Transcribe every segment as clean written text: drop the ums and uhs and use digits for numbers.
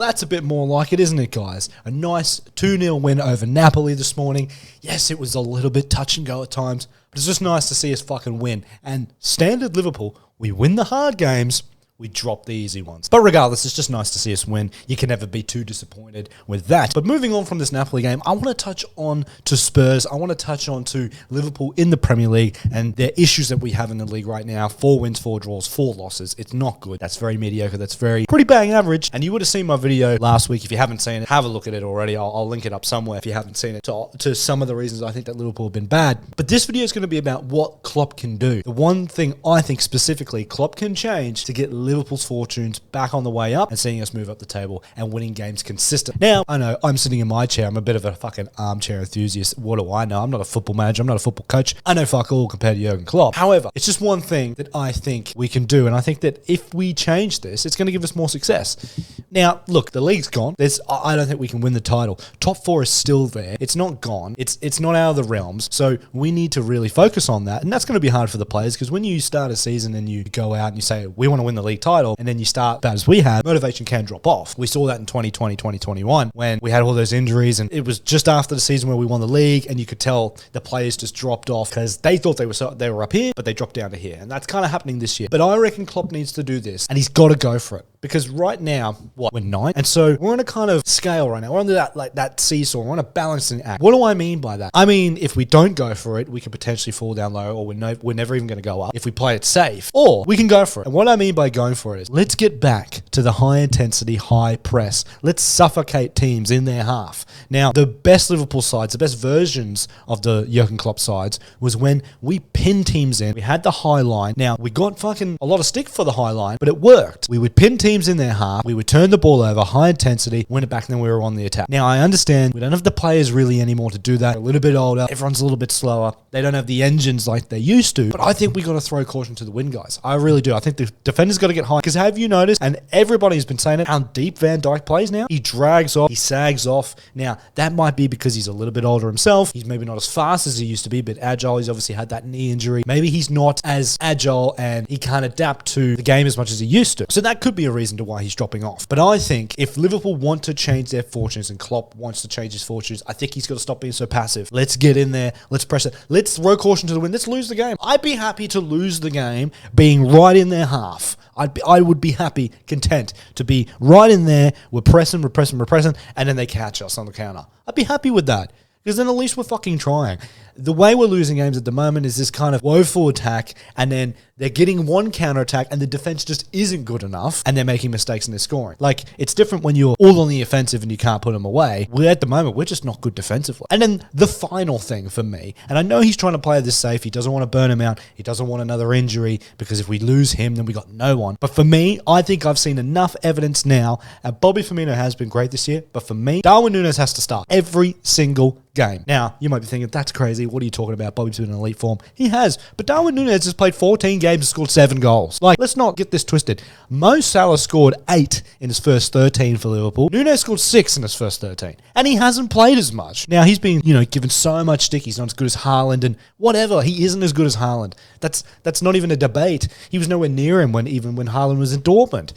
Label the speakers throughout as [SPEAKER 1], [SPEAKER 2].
[SPEAKER 1] That's a bit more like it, isn't it, guys? A nice 2-0 win over Napoli this morning. Yes, it was a little bit touch and go at times, but it's just nice to see us fucking win. And standard Liverpool, we win the hard games, we drop the easy ones. But regardless, it's just nice to see us win. You can never be too disappointed with that. But moving on from this Napoli game, I want to touch on to Spurs. I want to touch on to Liverpool in the Premier League and their issues that we have in the league right now. 4 wins, 4 draws, 4 losses. It's not good. That's very mediocre. That's pretty bang average. And you would have seen my video last week. If you haven't seen it, have a look at it already. I'll link it up somewhere if you haven't seen it to some of the reasons I think that Liverpool have been bad. But this video is going to be about what Klopp can do. The one thing I think specifically Klopp can change to get Liverpool's fortunes back on the way up and seeing us move up the table and winning games consistent. Now, I know I'm sitting in my chair. I'm a bit of a fucking armchair enthusiast. What do I know? I'm not a football manager. I'm not a football coach. I know fuck all compared to Jurgen Klopp. However, it's just one thing that I think we can do. And I think that if we change this, it's going to give us more success. Now, look, the league's gone. I don't think we can win the title. Top 4 is still there. It's not gone. It's not out of the realms. So we need to really focus on that. And that's going to be hard for the players because when you start a season and you go out and you say, we want to win the league title, and then you start bad as we have, motivation can drop off. We saw that in 2020, 2021 when we had all those injuries, and it was just after the season where we won the league, and you could tell the players just dropped off because they thought they were up here, but they dropped down to here. And that's kind of happening this year. But I reckon Klopp needs to do this, and he's got to go for it. Because right now, we're 9, and so we're on a kind of scale right now. We're on that seesaw. We're on a balancing act. What do I mean by that? I mean, if we don't go for it, we could potentially fall down low, or we're never even going to go up if we play it safe. Or we can go for it. And what I mean by going for it is, let's get back to the high intensity, high press. Let's suffocate teams in their half. Now, the best Liverpool sides, the best versions of the Jurgen Klopp sides, was when we pinned teams in. We had the high line. Now, we got fucking a lot of stick for the high line, but it worked. We would pin teams in their half. We would turn the ball over, high intensity, win it back, and then we were on the attack. Now, I understand we don't have the players really anymore to do that. They're a little bit older. Everyone's a little bit slower. They don't have the engines like they used to. But I think we got to throw caution to the wind, guys. I really do. I think the defenders got to get high. Because have you noticed, and everybody's been saying it, how deep Van Dijk plays now? He drags off. He sags off. Now, that might be because he's a little bit older himself. He's maybe not as fast as he used to be, but agile. He's obviously had that knee injury. Maybe he's not as agile and he can't adapt to the game as much as he used to. So that could be a reason to why he's dropping off. But I think if Liverpool want to change their fortunes and Klopp wants to change his fortunes, I think he's got to stop being so passive. Let's get in there. Let's press it. Let's throw caution to the wind. Let's lose the game. I'd be happy to lose the game being right in their half. I would be happy, content to be right in there. We're pressing, and then they catch us on the counter. I'd be happy with that. Because then at least we're fucking trying. The way we're losing games at the moment is this kind of woeful attack, and then they're getting one counter-attack, and the defense just isn't good enough, and they're making mistakes and they're scoring. Like, it's different when you're all on the offensive and you can't put them away. At the moment, we're just not good defensively. And then the final thing for me, and I know he's trying to play this safe. He doesn't want to burn him out. He doesn't want another injury, because if we lose him, then we got no one. But for me, I think I've seen enough evidence now, and Bobby Firmino has been great this year, but for me, Darwin Nunez has to start every single game. Now, you might be thinking, that's crazy. What are you talking about? Bobby's been in elite form. He has. But Darwin Nunez has played 14 games and scored 7 goals. Like, let's not get this twisted. Mo Salah scored 8 in his first 13 for Liverpool. Nunez scored 6 in his first 13. And he hasn't played as much. Now, he's been, given so much stick. He's not as good as Haaland and whatever. He isn't as good as Haaland. That's not even a debate. He was nowhere near him when Haaland was in Dortmund.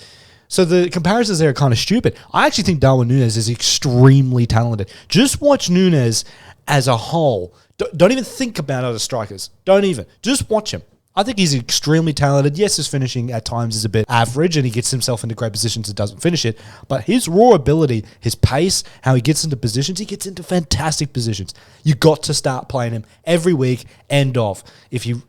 [SPEAKER 1] So the comparisons there are kind of stupid. I actually think Darwin Nunez is extremely talented. Just watch Nunez as a whole. Don't even think about other strikers. Don't even. Just watch him. I think he's extremely talented. Yes, his finishing at times is a bit average and he gets himself into great positions and doesn't finish it. But his raw ability, his pace, how he gets into positions, he gets into fantastic positions. You got to start playing him every week, end of. If you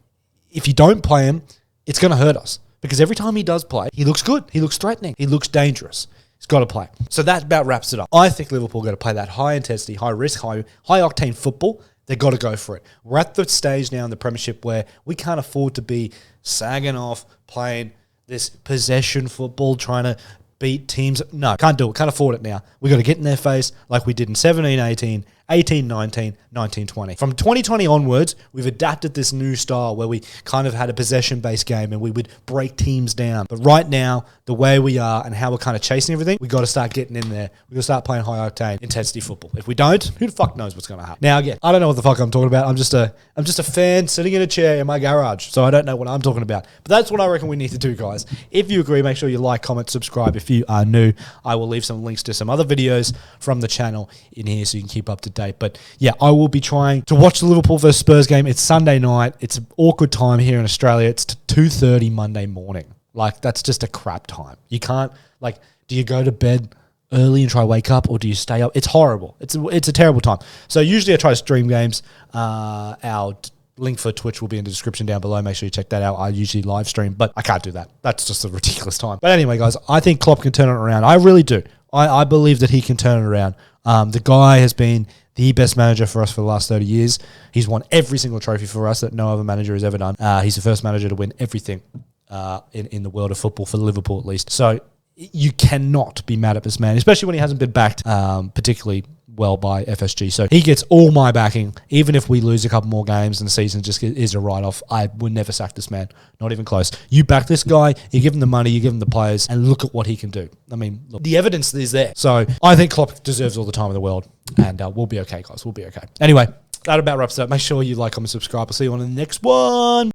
[SPEAKER 1] don't play him, it's going to hurt us. Because every time he does play, he looks good. He looks threatening. He looks dangerous. He's got to play. So that about wraps it up. I think Liverpool got to play that high intensity, high risk, high octane football. They've got to go for it. We're at the stage now in the Premiership where we can't afford to be sagging off, playing this possession football, trying to beat teams. No, can't do it. Can't afford it now. We've got to get in their face like we did in 17-18 18, 19, 19, 20. From 2020 onwards, we've adapted this new style where we kind of had a possession-based game and we would break teams down. But right now, the way we are and how we're kind of chasing everything, we got to start getting in there. We got to start playing high-octane intensity football. If we don't, who the fuck knows what's going to happen? Now, again, I don't know what the fuck I'm talking about. I'm just a fan sitting in a chair in my garage, so I don't know what I'm talking about. But that's what I reckon we need to do, guys. If you agree, make sure you like, comment, subscribe. If you are new, I will leave some links to some other videos from the channel in here so you can keep up to date. But yeah, I will be trying to watch the Liverpool versus Spurs game. It's Sunday night. It's an awkward time here in Australia. It's 2:30 Monday morning. Like, that's just a crap time. You can't, like, do you go to bed early and try to wake up, or do you stay up? It's horrible. It's a terrible time. So usually I try to stream games. Our link for Twitch will be in the description down below. Make sure you check that out. I usually live stream, but I can't do that. That's just a ridiculous time. But anyway, guys, I think Klopp can turn it around. I really do. I believe that he can turn it around. The guy has been the best manager for us for the last 30 years. He's won every single trophy for us that no other manager has ever done. He's the first manager to win everything in the world of football, for Liverpool at least. So you cannot be mad at this man, especially when he hasn't been backed particularly well by FSG. So he gets all my backing. Even if we lose a couple more games and the season just is a write-off, I would never sack this man. Not even close. You back this guy, you give him the money, you give him the players, and look at what he can do. I mean, look, the evidence is there. So I think Klopp deserves all the time in the world, and we'll be okay, guys. We'll be okay. Anyway, that about wraps it up. Make sure you like, comment, subscribe. I'll see you on the next one.